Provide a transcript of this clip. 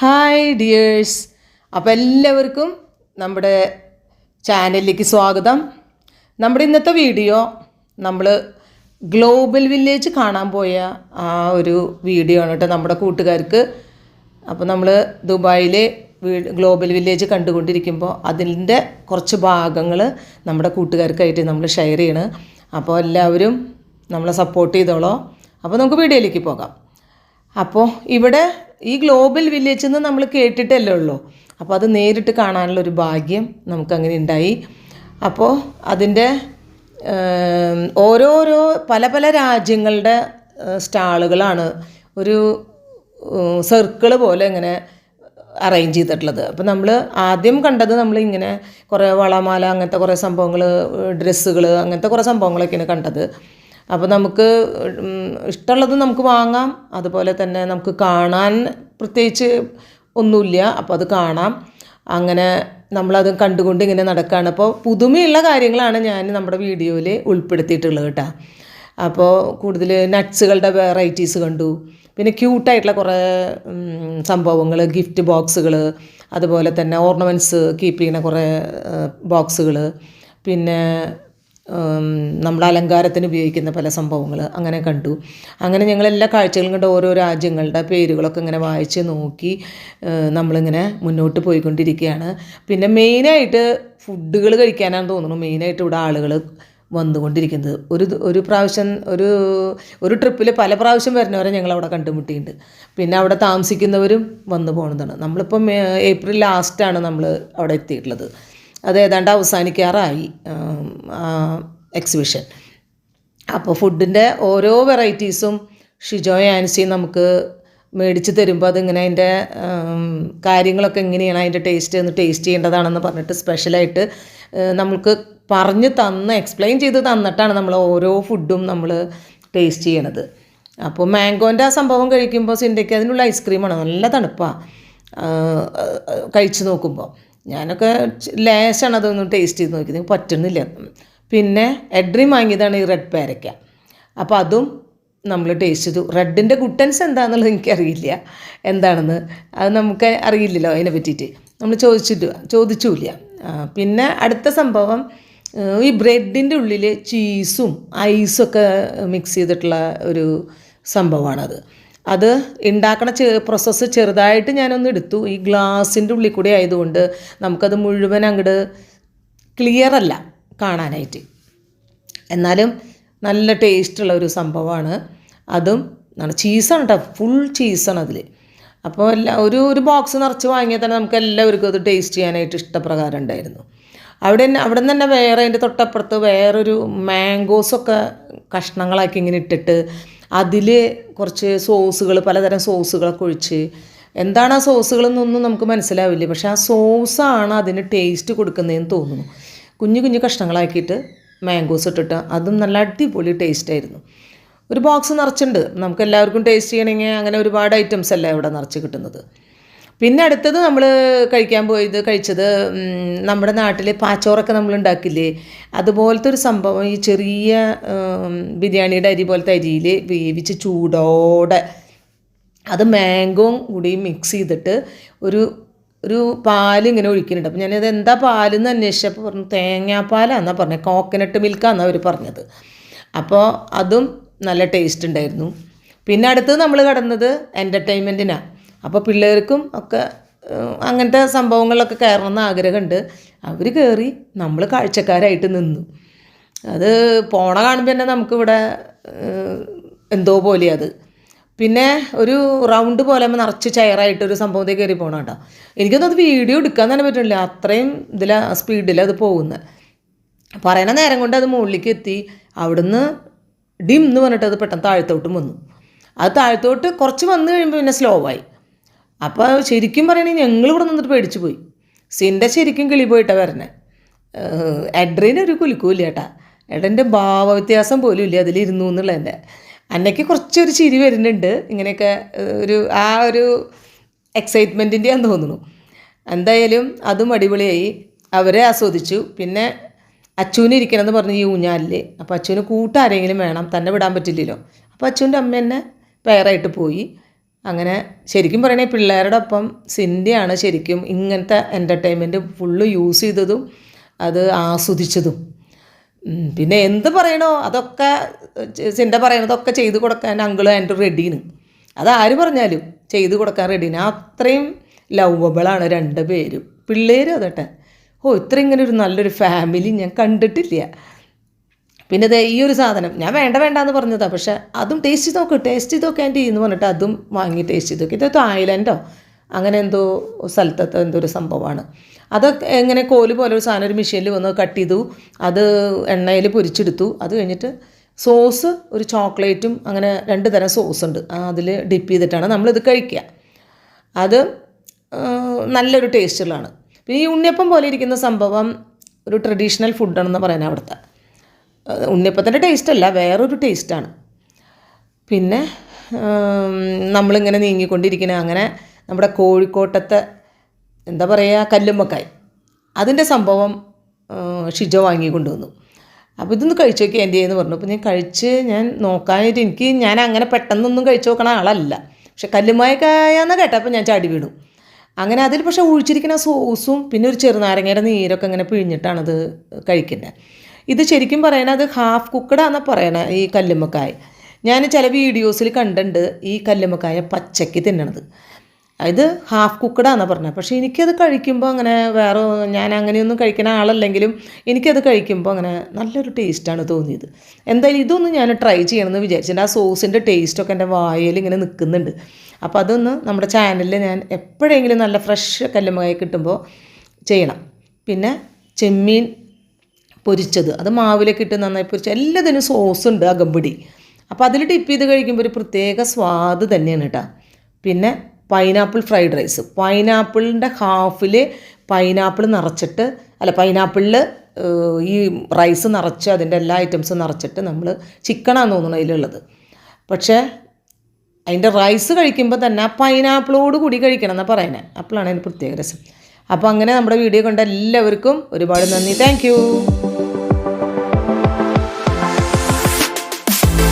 Hi dears, അപ്പോൾ എല്ലാവർക്കും നമ്മുടെ ചാനലിലേക്ക് സ്വാഗതം. നമ്മുടെ ഇന്നത്തെ വീഡിയോ നമ്മൾ ഗ്ലോബൽ വില്ലേജ് കാണാൻ പോയ ആ ഒരു വീഡിയോ ആണ് കേട്ടോ നമ്മുടെ കൂട്ടുകാർക്ക്. അപ്പോൾ നമ്മൾ ദുബായിലെ ഗ്ലോബൽ വില്ലേജ് കണ്ടുകൊണ്ടിരിക്കുമ്പോൾ അതിൻ്റെ കുറച്ച് ഭാഗങ്ങൾ നമ്മുടെ കൂട്ടുകാർക്കായിട്ട് നമ്മൾ ഷെയർ ചെയ്യണം. അപ്പോൾ എല്ലാവരും നമ്മളെ സപ്പോർട്ട് ചെയ്തോളോ. അപ്പോൾ നമുക്ക് വീഡിയോയിലേക്ക് പോകാം. അപ്പോൾ ഇവിടെ ഈ ഗ്ലോബൽ വില്ലേജിൽ നിന്ന് നമ്മൾ കേട്ടിട്ടല്ലേ ഉള്ളൂ. അപ്പോൾ അത് നേരിട്ട് കാണാനുള്ളൊരു ഭാഗ്യം നമുക്കങ്ങനെ ഉണ്ടായി. അപ്പോൾ അതിൻ്റെ ഓരോരോ പല പല രാജ്യങ്ങളുടെ സ്റ്റാളുകളാണ് ഒരു സർക്കിൾ പോലെ ഇങ്ങനെ അറേഞ്ച് ചെയ്തിട്ടുള്ളത്. അപ്പോൾ നമ്മൾ ആദ്യം കണ്ടത് നമ്മളിങ്ങനെ കുറേ വളമാല അങ്ങനത്തെ കുറേ സംഭവങ്ങൾ, ഡ്രസ്സുകൾ, അങ്ങനത്തെ കുറേ സംഭവങ്ങളൊക്കെയാണ് കണ്ടത്. അപ്പോൾ നമുക്ക് ഇഷ്ടമുള്ളത് നമുക്ക് വാങ്ങാം, അതുപോലെ തന്നെ നമുക്ക് കാണാൻ പ്രത്യേകിച്ച് ഒന്നുമില്ല, അപ്പോൾ അത് കാണാം. അങ്ങനെ നമ്മളത് കണ്ടുകൊണ്ട് ഇങ്ങനെ നടക്കുകയാണ്. അപ്പോൾ പുതുമയുള്ള കാര്യങ്ങളാണ് ഞാൻ നമ്മുടെ വീഡിയോയിൽ ഉൾപ്പെടുത്തിയിട്ടുള്ളത് കേട്ടോ. അപ്പോൾ കൂടുതൽ നട്ട്സുകളുടെ വെറൈറ്റീസ് കണ്ടു, പിന്നെ ക്യൂട്ടായിട്ടുള്ള കുറേ സംഭവങ്ങൾ, ഗിഫ്റ്റ് ബോക്സുകൾ, അതുപോലെ തന്നെ ഓർണമെൻറ്റ്സ് കീപ്പ് ചെയ്യുന്ന കുറേ ബോക്സുകൾ, പിന്നെ നമ്മൾ അലങ്കാരത്തിന് ഉപയോഗിക്കുന്ന പല സംഭവങ്ങൾ അങ്ങനെ കണ്ടു. അങ്ങനെ ഞങ്ങളെല്ലാ കാഴ്ചകളും കണ്ട് ഓരോ രാജ്യങ്ങളുടെ പേരുകളൊക്കെ ഇങ്ങനെ വായിച്ച് നോക്കി നമ്മളിങ്ങനെ മുന്നോട്ട് പോയിക്കൊണ്ടിരിക്കുകയാണ്. പിന്നെ മെയിനായിട്ട് ഫുഡുകൾ കഴിക്കാനാണ് തോന്നുന്നു മെയിനായിട്ട് ഇവിടെ ആളുകൾ വന്നുകൊണ്ടിരിക്കുന്നത്. ഒരു പ്രാവശ്യം ഒരു ട്രിപ്പിൽ പല പ്രാവശ്യം വരുന്നവരെ ഞങ്ങളവിടെ കണ്ടുമുട്ടിയിട്ടുണ്ട്. പിന്നെ അവിടെ താമസിക്കുന്നവരും വന്നു പോകുന്നതാണ്. നമ്മളിപ്പം ഏപ്രിൽ ലാസ്റ്റാണ് നമ്മൾ അവിടെ എത്തിയിട്ടുള്ളത്. അത് ഏതാണ്ട് അവസാനിക്കാറായി എക്സിബിഷൻ. അപ്പോൾ ഫുഡിൻ്റെ ഓരോ വെറൈറ്റീസും ഷിജോ ആൻസി നമുക്ക് മേടിച്ച് തരുമ്പോൾ അതിങ്ങനെ അതിൻ്റെ കാര്യങ്ങളൊക്കെ എങ്ങനെയാണ് അതിൻ്റെ ടേസ്റ്റ് ഒന്ന് ടേസ്റ്റ് ചെയ്യേണ്ടതാണെന്ന് പറഞ്ഞിട്ട് സ്പെഷ്യലായിട്ട് നമുക്ക് പറഞ്ഞ് എക്സ്പ്ലെയിൻ ചെയ്ത് തന്നിട്ടാണ് നമ്മൾ ഓരോ ഫുഡും നമ്മൾ ടേസ്റ്റ് ചെയ്യണത്. അപ്പോൾ മാംഗോൻ്റെ ആ സംഭവം കഴിക്കുമ്പോൾ സിൻഡയ്ക്ക് അതിനുള്ള ഐസ്ക്രീമാണ്, നല്ല തണുപ്പാണ് കഴിച്ച് നോക്കുമ്പോൾ. ഞാനൊക്കെ ലേശാണ് അതൊന്നും ടേസ്റ്റ് ചെയ്ത് നോക്കിയത്, പറ്റുന്നില്ല. പിന്നെ എഡ്രീം വാങ്ങിയതാണ് ഈ റെഡ് പേരയ്ക്ക. അപ്പോൾ അതും നമ്മൾ ടേസ്റ്റ് ചെയ്തു. റെഡിൻ്റെ ഗുട്ടൻസ് എന്താണെന്നുള്ളത് എനിക്കറിയില്ല എന്താണെന്ന്, അത് നമുക്ക് അറിയില്ലല്ലോ അതിനെ പറ്റിയിട്ട്, നമ്മൾ ചോദിച്ചില്ല. പിന്നെ അടുത്ത സംഭവം ഈ ബ്രെഡിൻ്റെ ഉള്ളിൽ ചീസും ഐസൊക്കെ മിക്സ് ചെയ്തിട്ടുള്ള ഒരു സംഭവമാണത്. അത് ഉണ്ടാക്കണ പ്രോസസ്സ് ചെറുതായിട്ട് ഞാനൊന്ന് എടുത്തു. ഈ ഗ്ലാസിൻ്റെ ഉള്ളിൽ കൂടെ ആയതുകൊണ്ട് നമുക്കത് മുഴുവൻ അങ്ങോട്ട് ക്ലിയർ അല്ല കാണാനായിട്ട്, എന്നാലും നല്ല ടേസ്റ്റുള്ള ഒരു സംഭവമാണ്. അതും ചീസാണ് കേട്ടോ, ഫുൾ ചീസാണ് അതിൽ. അപ്പോൾ ഒരു ബോക്സ് നിറച്ച് വാങ്ങിയാൽ തന്നെ നമുക്ക് എല്ലാവർക്കും അത് ടേസ്റ്റ് ചെയ്യാനായിട്ട് ഇഷ്ടപ്രകാരം ഉണ്ടായിരുന്നു. അവിടെ നിന്ന് തന്നെ വേറെ അതിൻ്റെ തൊട്ടപ്പുറത്ത് വേറൊരു മാംഗോസൊക്കെ കഷ്ണങ്ങളാക്കി ഇങ്ങനെ ഇട്ടിട്ട് അതിൽ കുറച്ച് സോസുകൾ, പലതരം സോസുകളൊക്കെ ഒഴിച്ച്, എന്താണ് ആ സോസുകളെന്നൊന്നും നമുക്ക് മനസ്സിലാവില്ല, പക്ഷേ ആ സോസാണ് അതിന് ടേസ്റ്റ് കൊടുക്കുന്നതെന്ന് തോന്നുന്നു. കുഞ്ഞു കുഞ്ഞു കഷ്ണങ്ങളാക്കിയിട്ട് മാംഗോസ് ഇട്ടിട്ട് അതും നല്ല അടിപൊളി ടേസ്റ്റായിരുന്നു. ഒരു ബോക്സ് നിറച്ചുണ്ട്, നമുക്ക് എല്ലാവർക്കും ടേസ്റ്റ് ചെയ്യണമെങ്കിൽ അങ്ങനെ ഒരുപാട് ഐറ്റംസ് അല്ല ഇവിടെ നിറച്ച് കിട്ടുന്നത്. പിന്നെ അടുത്തത് നമ്മൾ കഴിച്ചത് നമ്മുടെ നാട്ടിൽ പാച്ചോറൊക്കെ നമ്മൾ ഉണ്ടാക്കില്ലേ, അതുപോലത്തെ ഒരു സംഭവം. ഈ ചെറിയ ബിരിയാണിയുടെ അരി പോലത്തെ അരിയിൽ വേവിച്ച് ചൂടോടെ അത് മാംഗോയും കൂടി മിക്സ് ചെയ്തിട്ട് ഒരു പാലിങ്ങനെ ഒഴിക്കുന്നുണ്ട്. അപ്പോൾ ഞാനത് എന്താ പാലെന്ന് അന്വേഷിച്ചപ്പോൾ പറഞ്ഞു തേങ്ങാപ്പാലാണെന്നാണ് പറഞ്ഞത്, കോക്കനട്ട് മിൽക്കാണെന്നാണ് അവർ പറഞ്ഞത്. അപ്പോൾ അതും നല്ല ടേസ്റ്റ് ഉണ്ടായിരുന്നു. പിന്നെ അടുത്തത് നമ്മൾ കടന്നത് എൻ്റർടൈൻമെൻറ്റിനാണ്. അപ്പോൾ പിള്ളേർക്കും ഒക്കെ അങ്ങനത്തെ സംഭവങ്ങളിലൊക്കെ കയറണമെന്ന് ആഗ്രഹമുണ്ട്. അവർ കയറി, നമ്മൾ കാഴ്ചക്കാരായിട്ട് നിന്നു. അത് പോണ കാണുമ്പോൾ തന്നെ നമുക്കിവിടെ എന്തോ പോലെയത്. പിന്നെ ഒരു റൗണ്ട് പോലെ നിറച്ച് ചെയറായിട്ടൊരു സംഭവത്തിൽ കയറി പോകണം കേട്ടോ. എനിക്കൊന്നും അത് വീഡിയോ എടുക്കാൻ തന്നെ പറ്റില്ല, അത്രയും സ്പീഡിൽ അത് പോകുന്നത്. പറയണ നേരം കൊണ്ട് അത് മുകളിലേക്ക് എത്തി. അവിടുന്ന് ഡിം എന്ന് പറഞ്ഞിട്ട് അത് പെട്ടെന്ന് താഴത്തോട്ടും വന്നു. അത് താഴത്തോട്ട് കുറച്ച് വന്നു കഴിയുമ്പോൾ പിന്നെ സ്ലോ ആയി. അപ്പോൾ ശരിക്കും പറയണെങ്കിൽ ഞങ്ങൾ ഇവിടെ നിന്നിട്ട് പേടിച്ച് പോയി. സിൻ്റെ ശരിക്കും കിളി പോയിട്ടാണ് വരണേ. എഡ്രീന് ഒരു കുലുക്കൂല്ല കേട്ടാ, എഡൻ്റെ ഭാവവ്യത്യാസം പോലും ഇല്ല അതിലിരുന്നു എന്നുള്ളതിൻ്റെ. അന്നയ്ക്ക് കുറച്ചൊരു ചിരി വരുന്നുണ്ട്, ഇങ്ങനെയൊക്കെ ഒരു എക്സൈറ്റ്മെൻറ്റിൻ്റെ ആണെന്ന് തോന്നുന്നു. എന്തായാലും അതും അടിപൊളിയായി, അവരെ ആസ്വദിച്ചു. പിന്നെ അച്ചുവിന് ഇരിക്കണമെന്ന് പറഞ്ഞു ഈ ഊഞ്ഞാലിൽ. അപ്പോൾ അച്ചുവിന് കൂട്ടാരെങ്കിലും വേണം, തന്നെ വിടാൻ പറ്റില്ലല്ലോ. അപ്പോൾ അച്ചുവിൻ്റെ അമ്മ തന്നെ പേരായിട്ട് പോയി. അങ്ങനെ ശരിക്കും പറയണേ പിള്ളേരുടെ ഒപ്പം സിൻഡിയാണ് ശരിക്കും ഇങ്ങനത്തെ എൻ്റർടൈൻമെൻറ്റ് ഫുള്ള് യൂസ് ചെയ്തതും അത് ആസ്വദിച്ചതും. പിന്നെ എന്ത് പറയണോ അതൊക്കെ സിൻഡ പറയണതൊക്കെ ചെയ്ത് കൊടുക്കാൻ അങ്കിളും ആൻറ്റും റെഡിയാണ്. അതാര് പറഞ്ഞാലും ചെയ്ത് കൊടുക്കാൻ റെഡിയാണ്. അത്രയും ലവബിളാണ് രണ്ട് പേരും. പിള്ളേരും അതട്ടെ. ഇത്രയും ഇങ്ങനെ ഒരു നല്ലൊരു ഫാമിലി ഞാൻ കണ്ടിട്ടില്ല. പിന്നെ ദേ ഈ ഒരു സാധനം ഞാൻ വേണ്ടാന്ന് പറഞ്ഞതാണ്. പക്ഷേ അതും ടേസ്റ്റ് ചെയ്ത് നോക്ക് ആൻറ്റി എന്ന് പറഞ്ഞിട്ട് അതും വാങ്ങി ടേസ്റ്റ് ചെയ്ത് നോക്കി. ഇത് തായ്ലൻഡോ അങ്ങനെ എന്തോ സ്ഥലത്തത്തെ എന്തോ ഒരു സംഭവമാണ്. അതൊക്കെ എങ്ങനെ കോല് പോലെ ഒരു സാധനം ഒരു മെഷീനിൽ വന്ന് കട്ട് ചെയ്തു, അത് എണ്ണയിൽ പൊരിച്ചെടുത്തു. അത് കഴിഞ്ഞിട്ട് സോസ് ഒരു ചോക്ലേറ്റും അങ്ങനെ 2 തരം സോസ് ഉണ്ട്, അതിൽ ഡിപ്പ് ചെയ്തിട്ടാണ് നമ്മളിത് കഴിക്കുക. അത് നല്ലൊരു ടേസ്റ്റുള്ളതാണ്. പിന്നെ ഈ ഉണ്ണിയപ്പം പോലെ ഇരിക്കുന്ന സംഭവം ഒരു ട്രഡീഷണൽ ഫുഡാണെന്ന് പറയുന്നത് അവിടുത്തെ. ഉണ്ണിയപ്പത്തിൻ്റെ ടേസ്റ്റല്ല, വേറൊരു ടേസ്റ്റാണ്. പിന്നെ നമ്മളിങ്ങനെ നീങ്ങിക്കൊണ്ടിരിക്കുന്ന അങ്ങനെ നമ്മുടെ കോഴിക്കോട്ടത്തെ എന്താ പറയുക കല്ലുമ്മക്കായ്, അതിൻ്റെ സംഭവം ഷിജോ വാങ്ങി കൊണ്ടുവന്നു. അപ്പോൾ ഇതൊന്ന് കഴിച്ച് നോക്കി ആൻറ്റി എന്ന് പറഞ്ഞു. അപ്പോൾ ഞാൻ നോക്കാനായിട്ട് ഞാൻ അങ്ങനെ പെട്ടെന്നൊന്നും കഴിച്ച് നോക്കണ ആളല്ല. പക്ഷെ കല്ലുമ്മക്കായെന്ന് കേട്ടപ്പോൾ ഞാൻ ചാടി വീണു. അങ്ങനെ അതിൽ പക്ഷേ ഒഴിച്ചിരിക്കുന്ന സോസും പിന്നെ ഒരു ചെറുനാരങ്ങയുടെ നീരൊക്കെ ഇങ്ങനെ പിഴിഞ്ഞിട്ടാണത് കഴിക്കുന്നത്. ഇത് ശരിക്കും പറയണത് ഹാഫ് കുക്കഡാണെന്നാണ് പറയണത് ഈ കല്ലുമ്മക്കായ. ഞാൻ ചില വീഡിയോസിൽ കണ്ടിട്ടുണ്ട് ഈ കല്ലുമ്മക്കായ പച്ചയ്ക്ക് തിന്നണത്. ഇത് ഹാഫ് കുക്കഡാണെന്നാണ് പറഞ്ഞത്. പക്ഷേ എനിക്കത് കഴിക്കുമ്പോൾ അങ്ങനെ ഞാൻ അങ്ങനെയൊന്നും കഴിക്കുന്ന ആളല്ലെങ്കിലും എനിക്കത് കഴിക്കുമ്പോൾ അങ്ങനെ നല്ലൊരു ടേസ്റ്റാണ് തോന്നിയത്. എന്തായാലും ഇതൊന്നും ഞാൻ ട്രൈ ചെയ്യണമെന്ന് വിചാരിച്ചിട്ടുണ്ട്. ആ സോസിൻ്റെ ടേസ്റ്റൊക്കെ എൻ്റെ വായിൽ ഇങ്ങനെ നിൽക്കുന്നുണ്ട്. അപ്പോൾ അതൊന്ന് നമ്മുടെ ചാനലിൽ ഞാൻ എപ്പോഴെങ്കിലും നല്ല ഫ്രഷ് കല്ലുമ്മക്കായ കിട്ടുമ്പോൾ ചെയ്യണം. പിന്നെ ചെമ്മീൻ പൊരിച്ചത്, അത് മാവിലേക്ക് ഇട്ട് നന്നായി പൊരിച്ച് എല്ലാത്തിനും സോസുണ്ട് അകമ്പടി. അപ്പോൾ അതിൽ ടിപ്പ് ചെയ്ത് കഴിക്കുമ്പോൾ ഒരു പ്രത്യേക സ്വാദ് തന്നെയാണ് കേട്ടോ. പിന്നെ പൈനാപ്പിൾ ഫ്രൈഡ് റൈസ്, പൈനാപ്പിളിൻ്റെ ഹാഫിൽ പൈനാപ്പിൾ നിറച്ചിട്ട് പൈനാപ്പിളിൽ ഈ റൈസ് നിറച്ച് അതിൻ്റെ എല്ലാ ഐറ്റംസും നിറച്ചിട്ട് നമ്മൾ ചിക്കനാണെന്ന് തോന്നുന്നു അതിലുള്ളത്. പക്ഷേ അതിൻ്റെ റൈസ് കഴിക്കുമ്പോൾ തന്നെ പൈനാപ്പിളോട് കൂടി കഴിക്കണം എന്നാണ് പറയുന്നത്. അപ്പോഴാണ് അതിന് പ്രത്യേക രസം. അപ്പോൾ അങ്ങനെ നമ്മുടെ വീഡിയോ കണ്ട എല്ലാവർക്കും ഒരുപാട് നന്ദി. താങ്ക്